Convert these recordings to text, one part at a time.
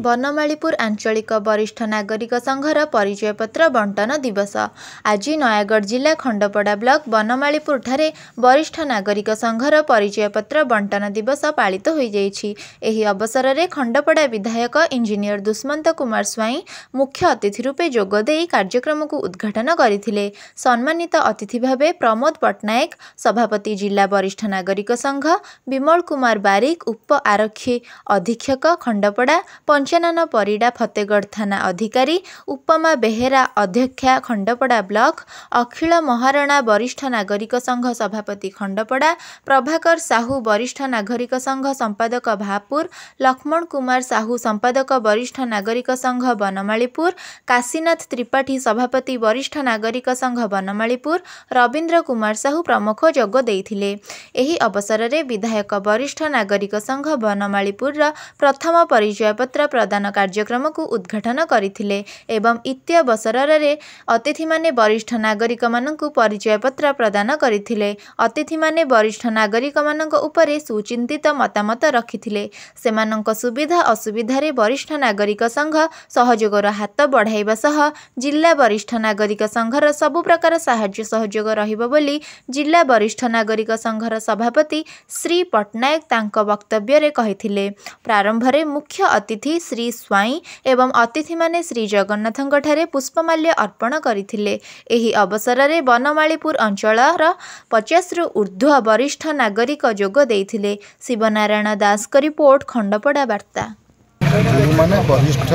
बनमालीपुर आंचलिक वरिष्ठ नागरिक संघर परिचय पत्र बंटन दिवस आज नयागढ़ जिला खंडपड़ा ब्लॉक बनमालीपुर ठारे वरिष्ठ नागरिक संघर परिचय पत्र बंटन दिवस पालित हो जाइछि। एही अवसर में खंडपड़ा विधायक इंजीनियर दुष्मंत कुमार स्वाई मुख्य अतिथि रूपे जोगदे कार्यक्रम को उद्घाटन करथिले। सम्मानित अतिथि भावे प्रमोद पट्टनायक सभापति जिला वरिष्ठ नागरिक संघ, विमल कुमार बारिक उप आरक्षी अधीक्षक खंडपड़ा, पंचानन परिडा फतेगढ़ थाना अधिकारी, उपमा बेहेरा अध्यक्षा खंडपड़ा ब्लॉक, अखिल महाराणा वरिष्ठ नागरिक संघ सभापति खंडपड़ा, प्रभाकर साहू वरिष्ठ नागरिक संघ संपादक भापुर, लक्ष्मण कुमार साहू संपादक वरिष्ठ नागरिक संघ बनमालीपुर, काशीनाथ त्रिपाठी सभापति वरिष्ठ नागरिक संघ बनमालीपुर, रवींद्र कुमार साहू प्रमुख जोग देइथिले। एही अवसर में विधायक वरिष्ठ नागरिक संघ बनमालीपुर प्रथम परिचय पत्र प्रदान कार्यक्रम को उद्घाटन करथिले एवं इत्य अवसर में अतिथि माने वरिष्ठ नागरिक माननकु परिचय पत्र प्रदान करथिले। अतिथि माने वरिष्ठ नागरिक माननक उपरे सुचिंतित मतामत रखिथिले। सेमाननक सुविधा असुविधा रे वरिष्ठ नागरिक संघ सहयोगर हाथ बढ़ाइबा सह जिला वरिष्ठ नागरिक संघर सबु प्रकार साहाय्य सहयोग रहिबो बोली जिला वरिष्ठ नागरिक संघर सभापति श्री पट्टनायक तांक वक्तव्य रे कहिथिले। प्रारंभ रे मुख्य अतिथि श्री स्वाई एवं अतिथि माने श्री जगन्नाथंक ठारे पुष्पमाल्य अर्पण करथिले। एही अवसर में बनमालीपुर अंचलर 50 रु ऊर्ध्व वरिष्ठ नागरिक जोग देइथिले। शिवनारायण दास का रिपोर्ट, खंडपड़ा वार्ता। जो वरिष्ठ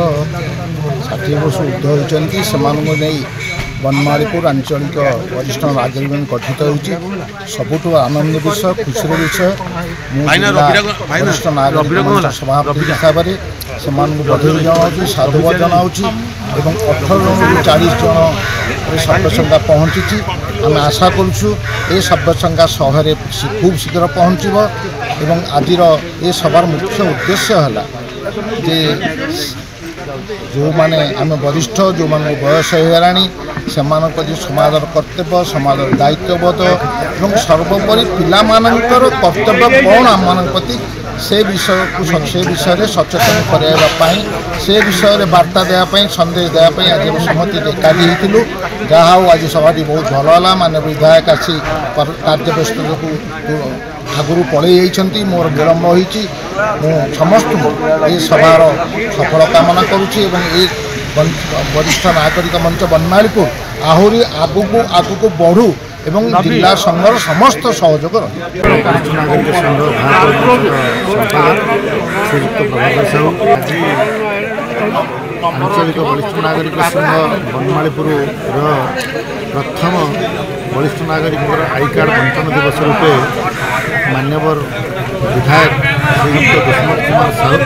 60 वर्ष ऊर्ध्व होती बनमालीपुर आंचलिक वरिष्ठ नागरिक गठित होती सबुठ आनंद विषय खुशी विषय वरिष्ठ नागरिक सभापति हिसाब से बधाई जनाऊँ साधुवाद जनाऊँ एवं 18 रु 40 जन शब्द संख्या पहुँची। आम आशा करुँ ये शब्द संख्या शहर खूब शीघ्र पहुँचब एवं आज ये सभार मुख्य उद्देश्य है जे जो माने आम वरिष्ठ जो मान बयस होगलानी से समाज कर्तव्य समाज दायित्वबोध और सर्वोपरि पिलामानंकर कर्तव्य कौन आम मान प्रति से विषय सचेतन करने से विषय वार्ता देवाई संदेश देवाई आज समति एकाठी होलु। जहाँ आज सभाटी बहुत भल है मान विधायक आसी कार्य व्यस्त आगु पलि जाइए मोर विलम्ब होती समस्त ये सभार सफल कामना करुँची वरिष्ठ नागरिक मंच बनमालीपुर आहरी आगू बढ़ू एवं जिला संघर समस्त सहयोग वरिष्ठ नागरिक संघ श्रीयुक्त प्रभाकर साहू आंचलिक वरिष्ठ नागरिक संघ बनमालीपुर प्रथम वरिष्ठ नागरिक आई कार्ड बंटन दिवस रूपे मान्यवर विधायक श्रीयुक्त दुष्मंत कुमार स्वाई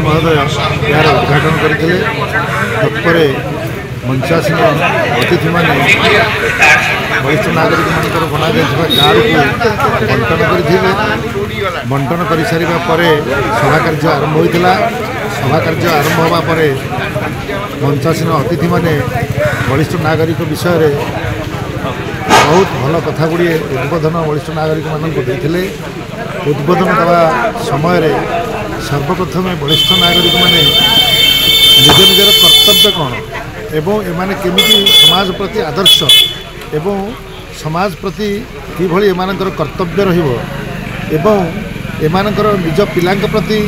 महोदय यार उद्घाटन करते। तत्पर मंचासीन अतिथि मैंने वरिष्ठ नागरिक मान बना कार्ड को बंटन कर सारा पर सभा कार्य आरंभ होता। सभा कार्य आरंभ होगा पर मंचासीन अतिथि मैंने वरिष्ठ नागरिक विषय बहुत भल कथा गुड़िए उद्बोधन वरिष्ठ नागरिक मानक देते। उद्बोधन देवा समय सर्वप्रथम वरिष्ठ नागरिक माने निज निजर कर्तव्य कौन एवं एमाने केमिति समाज प्रति आदर्श एवं समाज प्रति किभली एमानकर कर्तव्य रहिबो एवं एमानकर निज पिलांक प्रति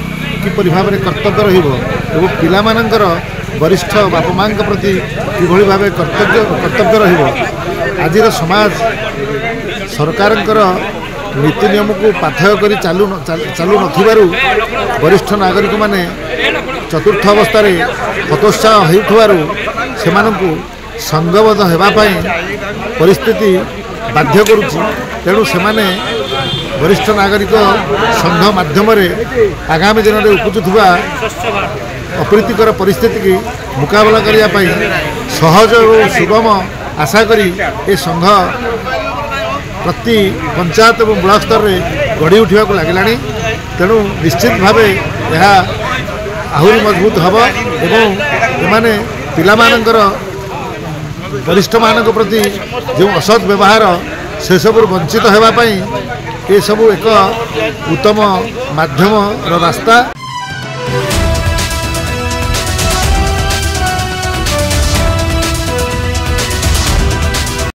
किपरि भाव में कर्तव्य रहिबो एवं पिलामानकर वरिष्ठ बापा माँ प्रति किभली भाव कर्तव्य रहिबो। आज समाज सरकारंकर नीति नियम को पाथय कर चालू नथिबारु वरिष्ठ नागरिक माने चतुर्थ अवस्था हतोत्साह होइथबारु सेमानंकु संगबद्ध हेबापई परिस्थिति बाध्य करुछि। तेणु सेमाने वरिष्ठ नागरिक संघ माध्यम आगामी दिन में उपजुवा अप्रीतिकर परिस्थिति की मुकाबला करने सहज और सुगम आशा करी ए संघ प्रति पंचायत और ब्लॉक स्तर में गढ़ी उठा लगे। तेणु निश्चित भाव यह आहरी मजबूत हम एवं पिलामानंकर वरिष्ठ मानक प्रति जो असद व्यवहार से सब वंचित होगापी ये सब एक उत्तम माध्यम रास्ता।